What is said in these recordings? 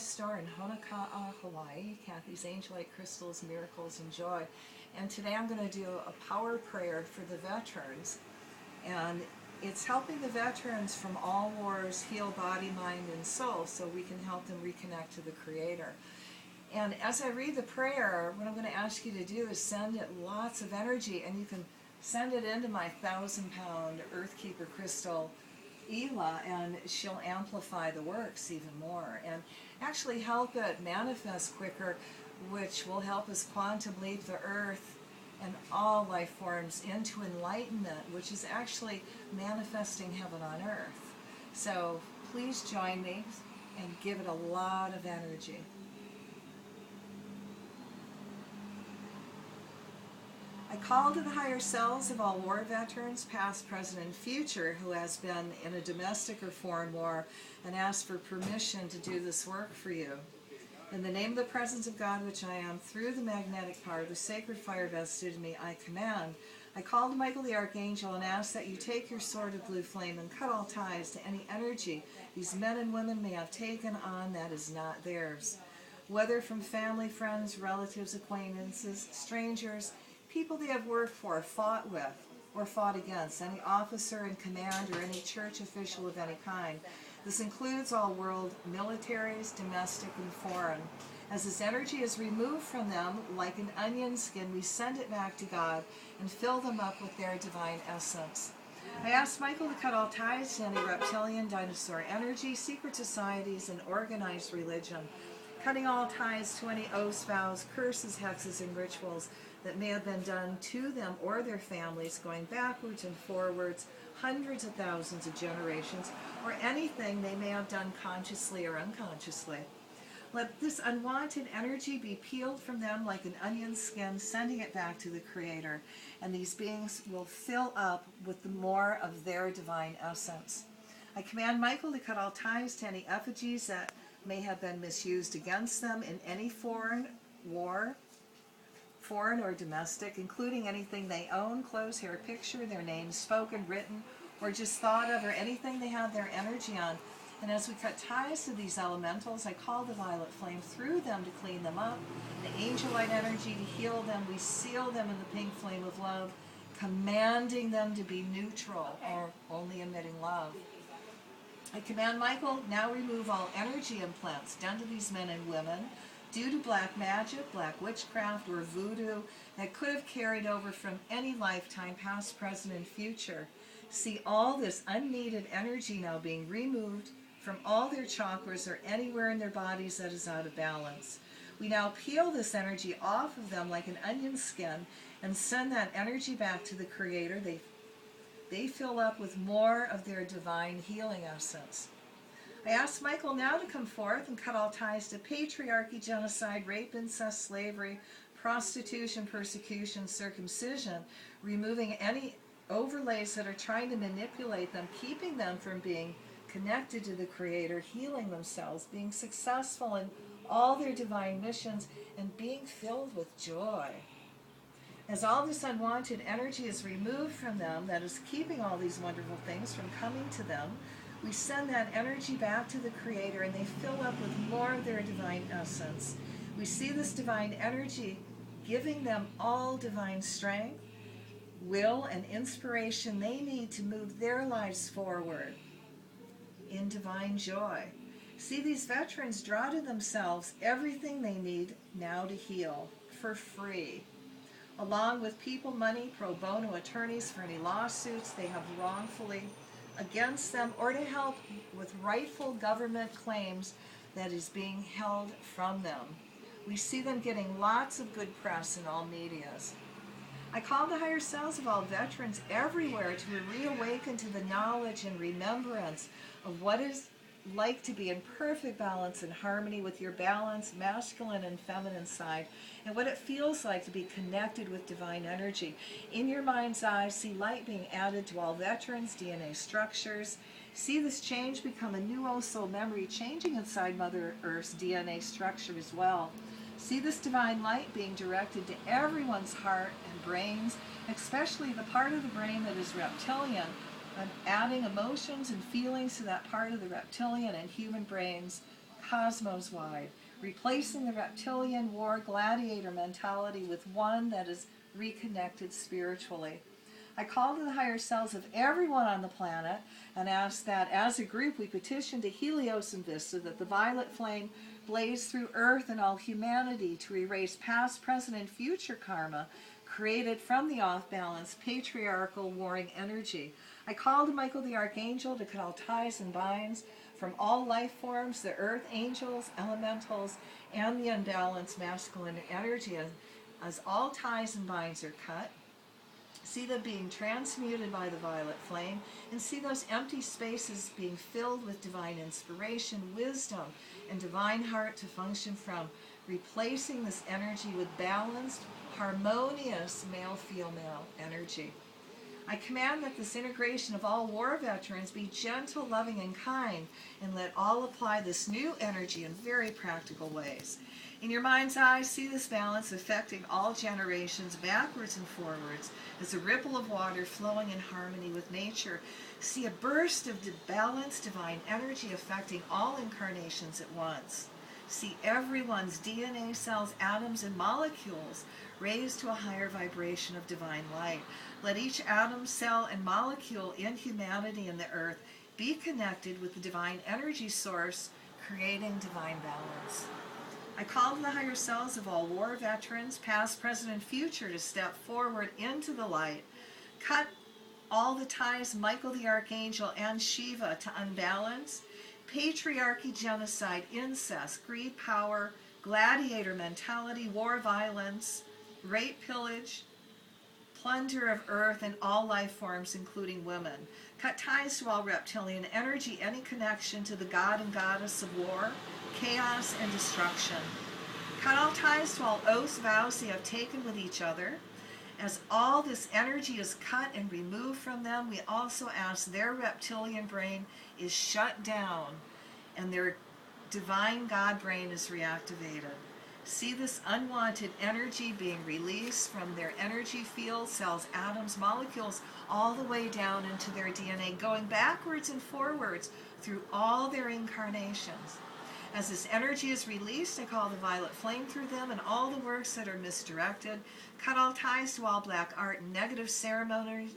store in Honoka'a, Hawaii, Cathy's Angelite Crystals, Miracles, and Joy. And today I'm going to do a power prayer for the veterans. And it's helping the veterans from all wars heal body, mind, and soul so we can help them reconnect to the Creator. And as I read the prayer, what I'm going to ask you to do is send it lots of energy, and you can send it into my 1,000-pound Earthkeeper crystal, Ela, and she'll amplify the works even more and actually help it manifest quicker, which will help us quantum leap the Earth and all life forms into enlightenment, which is actually manifesting heaven on Earth. So please join me and give it a lot of energy. I call to the higher selves of all war veterans, past, present, and future, who has been in a domestic or foreign war, and ask for permission to do this work for you. In the name of the presence of God, which I am, through the magnetic power, the sacred fire vested in me, I command. I call to Michael the Archangel and ask that you take your sword of blue flame and cut all ties to any energy these men and women may have taken on that is not theirs. Whether from family, friends, relatives, acquaintances, strangers, people they have worked for, fought with, or fought against, any officer in command or any church official of any kind. This includes all world militaries, domestic and foreign. As this energy is removed from them, like an onion skin, we send it back to God and fill them up with their divine essence. I asked Michael to cut all ties to any reptilian, dinosaur energy, secret societies, and organized religion, cutting all ties to any oaths, vows, curses, hexes, and rituals that may have been done to them or their families, going backwards and forwards, hundreds of thousands of generations, or anything they may have done consciously or unconsciously. Let this unwanted energy be peeled from them like an onion skin, sending it back to the Creator, and these beings will fill up with the more of their divine essence. I command Michael to cut all ties to any effigies that may have been misused against them in any foreign war, foreign or domestic, including anything they own, clothes, hair, picture, their names spoken, written, or just thought of, or anything they have their energy on. And as we cut ties to these elementals, I call the violet flame through them to clean them up, the angel light energy to heal them. We seal them in the pink flame of love, commanding them to be neutral or only emitting love. I command Michael, now remove all energy implants done to these men and women due to black magic, black witchcraft, or voodoo that could have carried over from any lifetime, past, present, and future. See all this unneeded energy now being removed from all their chakras or anywhere in their bodies that is out of balance. We now peel this energy off of them like an onion skin and send that energy back to the Creator. They fill up with more of their divine healing essence. I ask Michael now to come forth and cut all ties to patriarchy, genocide, rape, incest, slavery, prostitution, persecution, circumcision, removing any overlays that are trying to manipulate them, keeping them from being connected to the Creator, healing themselves, being successful in all their divine missions, and being filled with joy. As all this unwanted energy is removed from them that is keeping all these wonderful things from coming to them, we send that energy back to the Creator, and they fill up with more of their divine essence. We see this divine energy giving them all divine strength, will, and inspiration they need to move their lives forward in divine joy. See these veterans draw to themselves everything they need now to heal for free, along with people, money, pro bono attorneys for any lawsuits they have wrongfully against them, or to help with rightful government claims that is being held from them. We see them getting lots of good press in all medias. I call the higher selves of all veterans everywhere to reawaken to the knowledge and remembrance of what is like to be in perfect balance and harmony with your balanced masculine and feminine side, and what it feels like to be connected with divine energy. In your mind's eye, see light being added to all veterans' DNA structures. See this change become a new soul memory, changing inside Mother Earth's DNA structure as well. See this divine light being directed to everyone's heart and brains, especially the part of the brain that is reptilian, and adding emotions and feelings to that part of the reptilian and human brains cosmos-wide, replacing the reptilian war gladiator mentality with one that is reconnected spiritually. I call to the higher selves of everyone on the planet and ask that as a group we petition to Helios and Vista that the violet flame blaze through earth and all humanity to erase past, present, and future karma created from the off-balance, patriarchal, warring energy. I call to Michael the Archangel to cut all ties and binds from all life forms, the earth, angels, elementals, and the unbalanced masculine energy. As all ties and binds are cut, see them being transmuted by the violet flame, and see those empty spaces being filled with divine inspiration, wisdom, and divine heart to function from, replacing this energy with balanced, harmonious male-female energy. I command that this integration of all war veterans be gentle, loving, and kind, and let all apply this new energy in very practical ways. In your mind's eye, see this balance affecting all generations backwards and forwards as a ripple of water flowing in harmony with nature. See a burst of balanced divine energy affecting all incarnations at once. See everyone's DNA cells, atoms, and molecules raised to a higher vibration of divine light. Let each atom, cell, and molecule in humanity and the earth be connected with the divine energy source, creating divine balance. I call to the higher selves of all war veterans, past, present, and future, to step forward into the light. Cut all the ties, Michael the Archangel and Shiva, to unbalance, patriarchy, genocide, incest, greed, power, gladiator mentality, war, violence, rape, pillage, plunder of earth and all life forms, including women. Cut ties to all reptilian energy, any connection to the god and goddess of war, chaos, and destruction. Cut all ties to all oaths, vows they have taken with each other. As all this energy is cut and removed from them, we also ask their reptilian brain is shut down and their divine God brain is reactivated. See this unwanted energy being released from their energy field, cells, atoms, molecules, all the way down into their DNA, going backwards and forwards through all their incarnations. As this energy is released, I call the violet flame through them and all the works that are misdirected. Cut all ties to all black art and negative ceremonies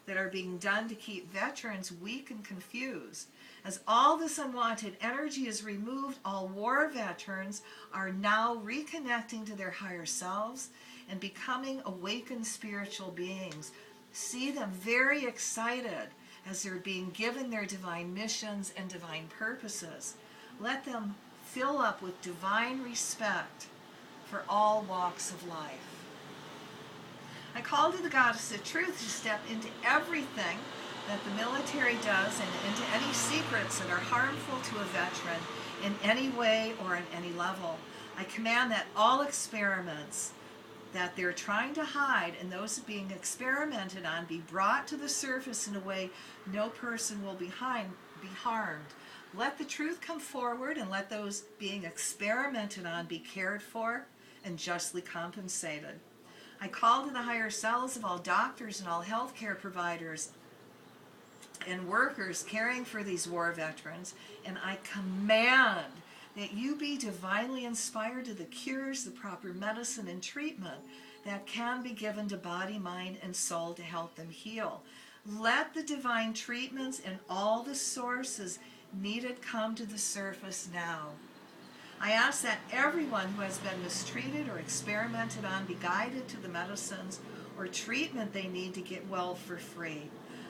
that are being done to keep veterans weak and confused. As all this unwanted energy is removed, all war veterans are now reconnecting to their higher selves and becoming awakened spiritual beings. See them very excited as they're being given their divine missions and divine purposes. Let them fill up with divine respect for all walks of life. I call to the Goddess of Truth to step into everything that the military does and into any secrets that are harmful to a veteran in any way or on any level. I command that all experiments that they're trying to hide and those being experimented on be brought to the surface in a way no person will be harmed. Let the truth come forward and let those being experimented on be cared for and justly compensated. I call to the higher selves of all doctors and all healthcare providers and workers caring for these war veterans, and I command that you be divinely inspired to the cures, the proper medicine and treatment that can be given to body, mind, and soul to help them heal. Let the divine treatments and all the sources needed come to the surface now. I ask that everyone who has been mistreated or experimented on be guided to the medicines or treatment they need to get well for free.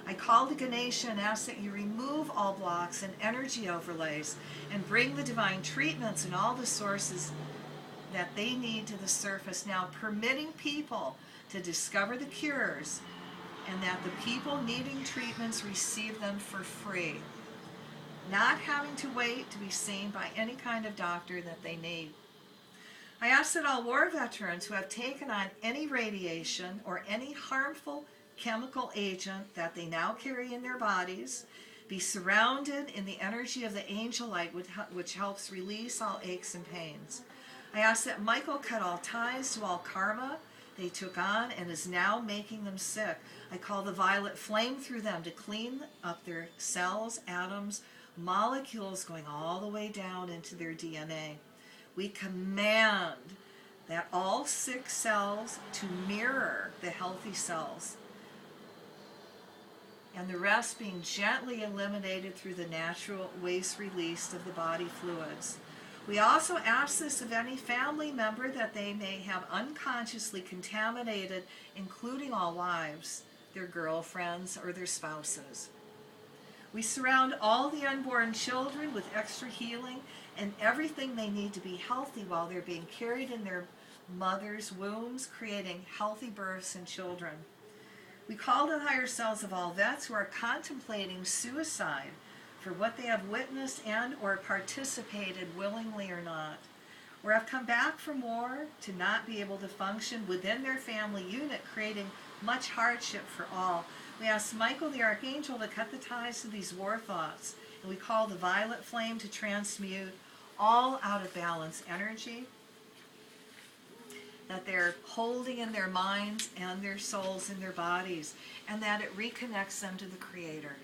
I call to Ganesha and ask that you remove all blocks and energy overlays and bring the divine treatments and all the sources that they need to the surface now, permitting people to discover the cures and that the people needing treatments receive them for free, not having to wait to be seen by any kind of doctor that they need. I ask that all war veterans who have taken on any radiation or any harmful chemical agent that they now carry in their bodies be surrounded in the energy of the angel light, which helps release all aches and pains. I ask that Michael cut all ties to all karma they took on and is now making them sick. I call the violet flame through them to clean up their cells, atoms, molecules going all the way down into their DNA. We command that all sick cells to mirror the healthy cells, and the rest being gently eliminated through the natural waste release of the body fluids. We also ask this of any family member that they may have unconsciously contaminated, including all wives, their girlfriends, or their spouses. We surround all the unborn children with extra healing and everything they need to be healthy while they're being carried in their mother's wombs, creating healthy births and children. We call the higher selves of all vets who are contemplating suicide for what they have witnessed and or participated willingly or not, or have come back from war to not be able to function within their family unit, creating much hardship for all. We ask Michael the Archangel to cut the ties to these war thoughts, and we call the violet flame to transmute all out of balance energy that they're holding in their minds and their souls and their bodies, and that it reconnects them to the Creator.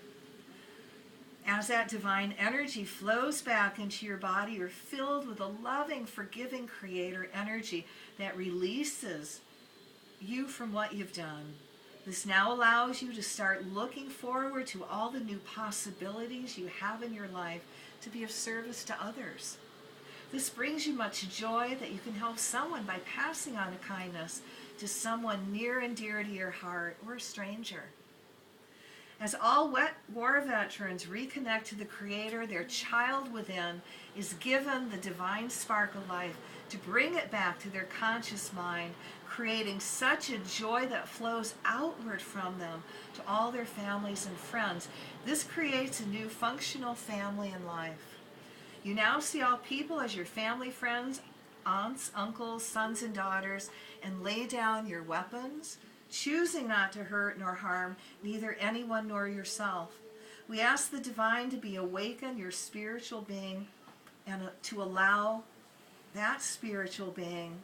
As that divine energy flows back into your body, you're filled with a loving, forgiving Creator energy that releases you from what you've done. This now allows you to start looking forward to all the new possibilities you have in your life to be of service to others. This brings you much joy that you can help someone by passing on a kindness to someone near and dear to your heart or a stranger. As all war veterans reconnect to the Creator, their child within is given the divine spark of life to bring it back to their conscious mind, creating such a joy that flows outward from them to all their families and friends. This creates a new functional family in life. You now see all people as your family, friends, aunts, uncles, sons, and daughters, and lay down your weapons, choosing not to hurt nor harm neither anyone nor yourself. We ask the divine to be awakened, your spiritual being, and to allow that spiritual being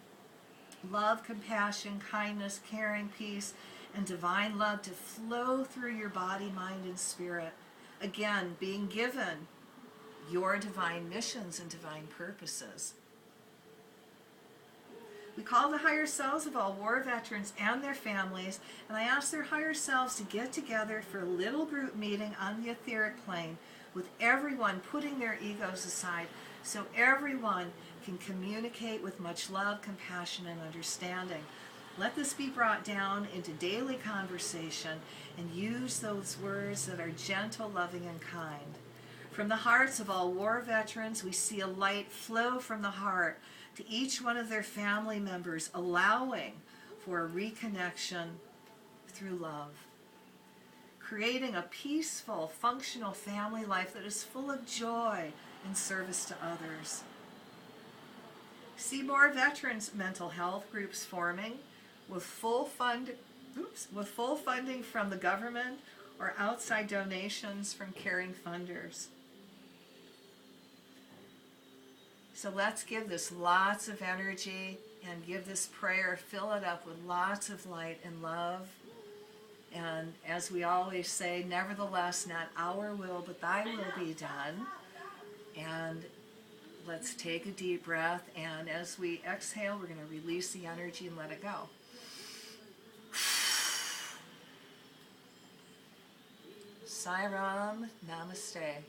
love, compassion, kindness, caring, peace, and divine love to flow through your body, mind, and spirit. Again, being given your divine missions and divine purposes. We call the higher selves of all war veterans and their families, and I ask their higher selves to get together for a little group meeting on the etheric plane, with everyone putting their egos aside, so everyone can communicate with much love, compassion, and understanding. Let this be brought down into daily conversation, and use those words that are gentle, loving, and kind. From the hearts of all war veterans, we see a light flow from the heart to each one of their family members, allowing for a reconnection through love, creating a peaceful, functional family life that is full of joy and service to others. See more veterans' mental health groups forming with full funding from the government or outside donations from caring funders. So let's give this lots of energy and give this prayer, fill it up with lots of light and love. And as we always say, nevertheless, not our will, but thy will be done. And let's take a deep breath. And as we exhale, we're going to release the energy and let it go. Sairam, namaste.